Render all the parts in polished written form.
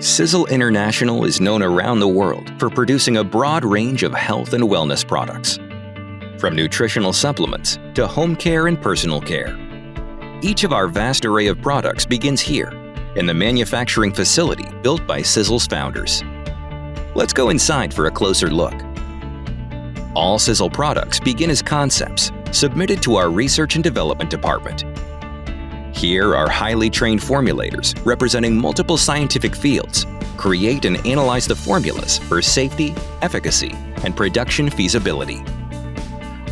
Sisel International is known around the world for producing a broad range of health and wellness products, from nutritional supplements to home care and personal care. Each of our vast array of products begins here, in the manufacturing facility built by Sisel's founders. Let's go inside for a closer look. All Sisel products begin as concepts submitted to our research and development department. Here, our highly trained formulators, representing multiple scientific fields, create and analyze the formulas for safety, efficacy, and production feasibility.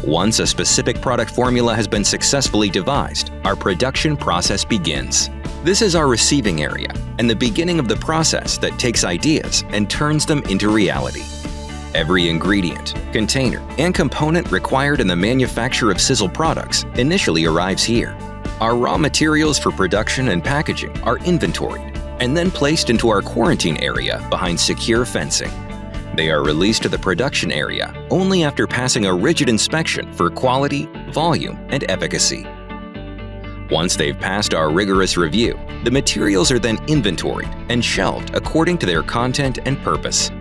Once a specific product formula has been successfully devised, our production process begins. This is our receiving area and the beginning of the process that takes ideas and turns them into reality. Every ingredient, container, and component required in the manufacture of Sisel products initially arrives here. Our raw materials for production and packaging are inventoried and then placed into our quarantine area behind secure fencing. They are released to the production area only after passing a rigid inspection for quality, volume, and efficacy. Once they've passed our rigorous review, the materials are then inventoried and shelved according to their content and purpose.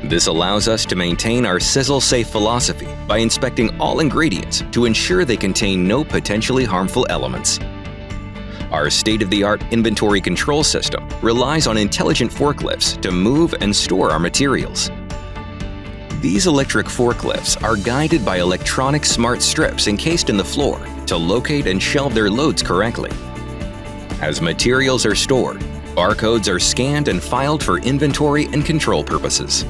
This allows us to maintain our Sisel Safe philosophy by inspecting all ingredients to ensure they contain no potentially harmful elements. Our state-of-the-art inventory control system relies on intelligent forklifts to move and store our materials. These electric forklifts are guided by electronic smart strips encased in the floor to locate and shelve their loads correctly. As materials are stored, barcodes are scanned and filed for inventory and control purposes.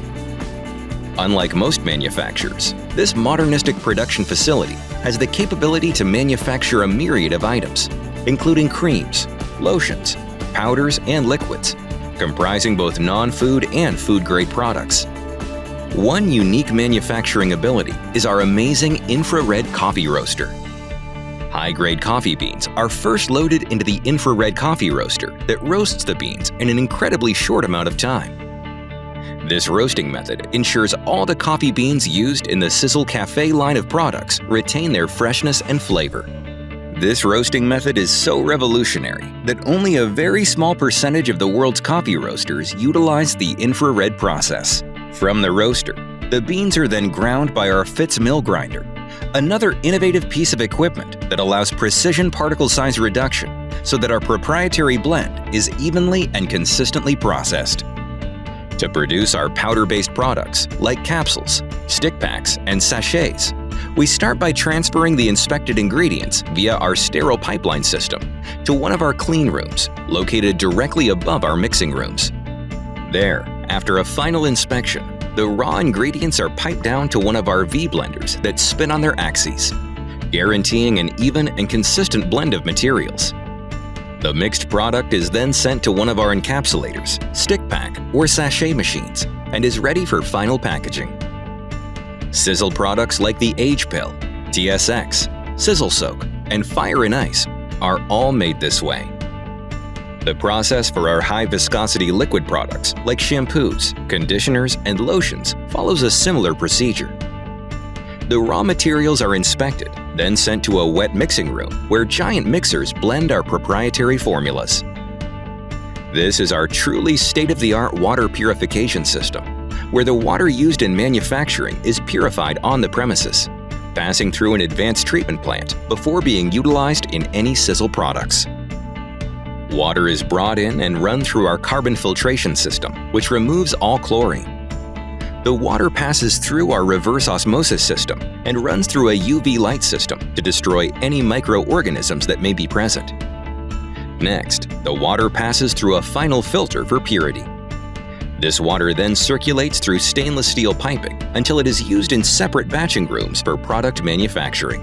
Unlike most manufacturers, this modernistic production facility has the capability to manufacture a myriad of items, including creams, lotions, powders, and liquids, comprising both non-food and food-grade products. One unique manufacturing ability is our amazing infrared coffee roaster. High-grade coffee beans are first loaded into the infrared coffee roaster that roasts the beans in an incredibly short amount of time. This roasting method ensures all the coffee beans used in the Sisel Cafe line of products retain their freshness and flavor. This roasting method is so revolutionary that only a very small percentage of the world's coffee roasters utilize the infrared process. From the roaster, the beans are then ground by our Fitz mill grinder, another innovative piece of equipment that allows precision particle size reduction so that our proprietary blend is evenly and consistently processed. To produce our powder-based products like capsules, stick packs, and sachets, we start by transferring the inspected ingredients via our sterile pipeline system to one of our clean rooms, located directly above our mixing rooms. There, after a final inspection, the raw ingredients are piped down to one of our V-blenders that spin on their axes, guaranteeing an even and consistent blend of materials. The mixed product is then sent to one of our encapsulators, stick pack, or sachet machines and is ready for final packaging. Sisel products like the Age Pill, TSX, Sisel Soak, and Fire and Ice are all made this way. The process for our high-viscosity liquid products like shampoos, conditioners, and lotions follows a similar procedure. The raw materials are inspected, then sent to a wet mixing room where giant mixers blend our proprietary formulas. This is our truly state-of-the-art water purification system, where the water used in manufacturing is purified on the premises, passing through an advanced treatment plant before being utilized in any Sisel products. Water is brought in and run through our carbon filtration system, which removes all chlorine. The water passes through our reverse osmosis system and runs through a UV light system to destroy any microorganisms that may be present. Next, the water passes through a final filter for purity. This water then circulates through stainless steel piping until it is used in separate batching rooms for product manufacturing.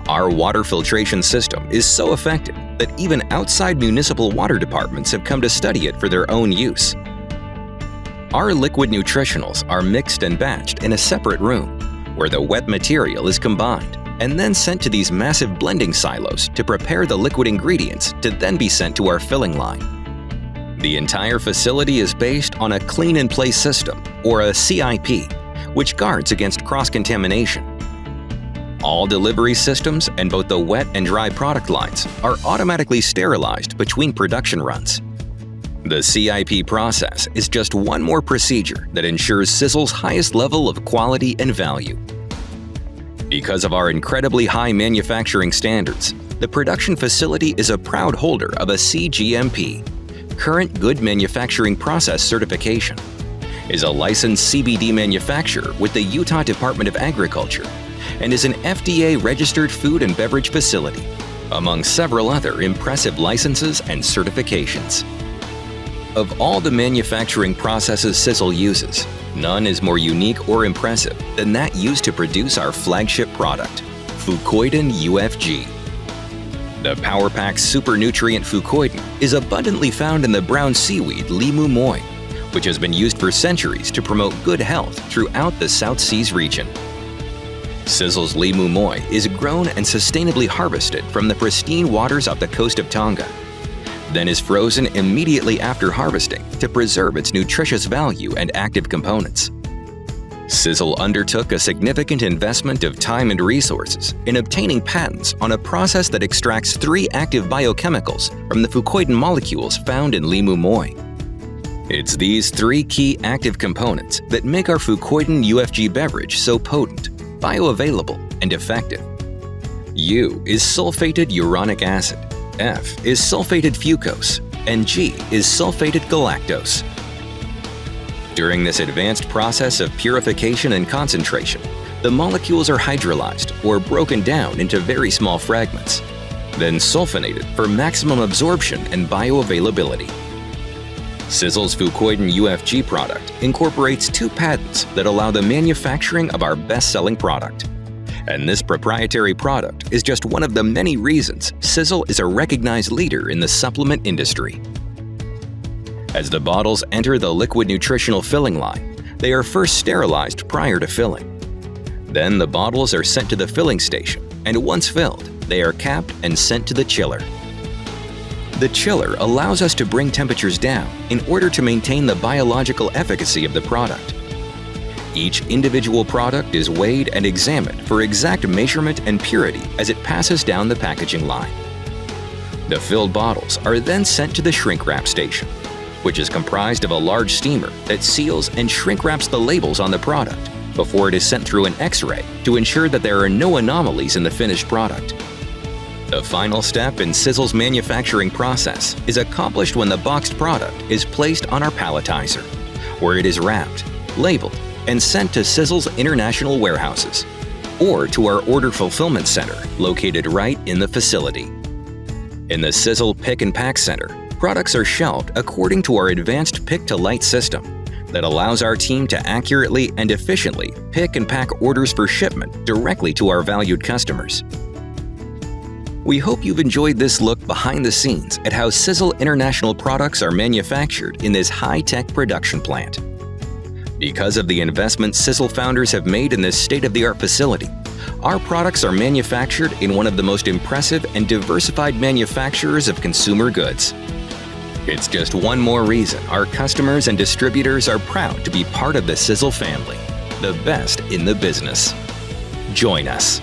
Our water filtration system is so effective that even outside municipal water departments have come to study it for their own use. Our liquid nutritionals are mixed and batched in a separate room, where the wet material is combined and then sent to these massive blending silos to prepare the liquid ingredients to then be sent to our filling line. The entire facility is based on a clean-in-place system, or a CIP, which guards against cross-contamination. All delivery systems and both the wet and dry product lines are automatically sterilized between production runs. The CIP process is just one more procedure that ensures Sisel's highest level of quality and value. Because of our incredibly high manufacturing standards, the production facility is a proud holder of a CGMP, Current Good Manufacturing Process certification, is a licensed CBD manufacturer with the Utah Department of Agriculture, and is an FDA-registered food and beverage facility, among several other impressive licenses and certifications. Of all the manufacturing processes Sisel uses, none is more unique or impressive than that used to produce our flagship product, Fucoidan UFG. The Power Pack Super Nutrient Fucoidan is abundantly found in the brown seaweed Limu moi, which has been used for centuries to promote good health throughout the South Seas region. Sisel's Limu moi is grown and sustainably harvested from the pristine waters off the coast of Tonga, then is frozen immediately after harvesting to preserve its nutritious value and active components. Sisel undertook a significant investment of time and resources in obtaining patents on a process that extracts 3 active biochemicals from the fucoidan molecules found in Limu moi. It's these 3 key active components that make our Fucoidan UFG beverage so potent, bioavailable, and effective. U is sulfated uronic acid, F is sulfated fucose, and G is sulfated galactose. During this advanced process of purification and concentration, the molecules are hydrolyzed or broken down into very small fragments, then sulfonated for maximum absorption and bioavailability. Sisel's Fucoidan UFG product incorporates 2 patents that allow the manufacturing of our best-selling product. And this proprietary product is just one of the many reasons Sisel is a recognized leader in the supplement industry. As the bottles enter the liquid nutritional filling line, they are first sterilized prior to filling. Then the bottles are sent to the filling station, and once filled, they are capped and sent to the chiller. The chiller allows us to bring temperatures down in order to maintain the biological efficacy of the product. Each individual product is weighed and examined for exact measurement and purity as it passes down the packaging line. The filled bottles are then sent to the shrink wrap station, which is comprised of a large steamer that seals and shrink wraps the labels on the product before it is sent through an X-ray to ensure that there are no anomalies in the finished product. The final step in Sisel's manufacturing process is accomplished when the boxed product is placed on our palletizer, where it is wrapped, labeled, and sent to Sisel's international warehouses, or to our order fulfillment center located right in the facility. In the Sisel Pick and Pack Center, products are shelved according to our advanced pick-to-light system that allows our team to accurately and efficiently pick and pack orders for shipment directly to our valued customers. We hope you've enjoyed this look behind the scenes at how Sisel International products are manufactured in this high-tech production plant. Because of the investments Sisel founders have made in this state-of-the-art facility, our products are manufactured in one of the most impressive and diversified manufacturers of consumer goods. It's just one more reason our customers and distributors are proud to be part of the Sisel family, the best in the business. Join us.